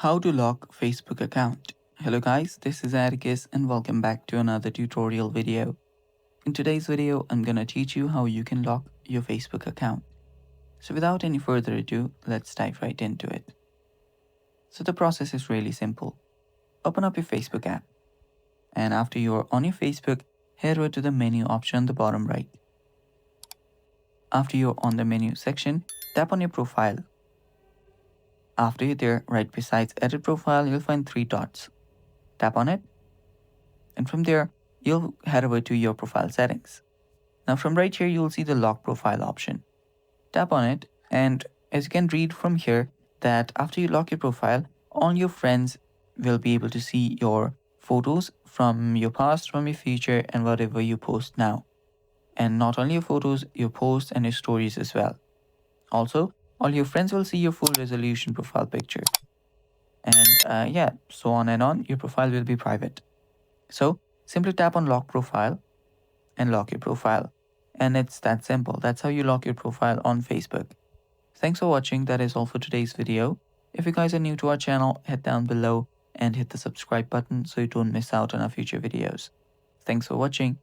How to lock Facebook account. Hello guys, this is Atticus and welcome back to another tutorial video. In today's video, I'm gonna teach you how you can lock your Facebook account. So without any further ado, let's dive right into it. So the process is really simple. Open up your Facebook app. And after you're on your Facebook, head over to the menu option on the bottom right. After you're on the menu section, tap on your profile. After you're there, right beside edit profile, you'll find three dots. Tap on it, and from there, you'll head over to your profile settings. Now from right here, you'll see the lock profile option. Tap on it, and as you can read from here that after you lock your profile, all your friends will be able to see your photos from your past, from your future, and whatever you post now. And not only your photos, your posts and your stories as well. Also, all your friends will see your full resolution profile picture. And yeah, so on and on, your profile will be private. So simply tap on lock profile and lock your profile. And it's that simple. That's how you lock your profile on Facebook. Thanks for watching. That is all for today's video. If you guys are new to our channel, head down below and hit the subscribe button so you don't miss out on our future videos. Thanks for watching.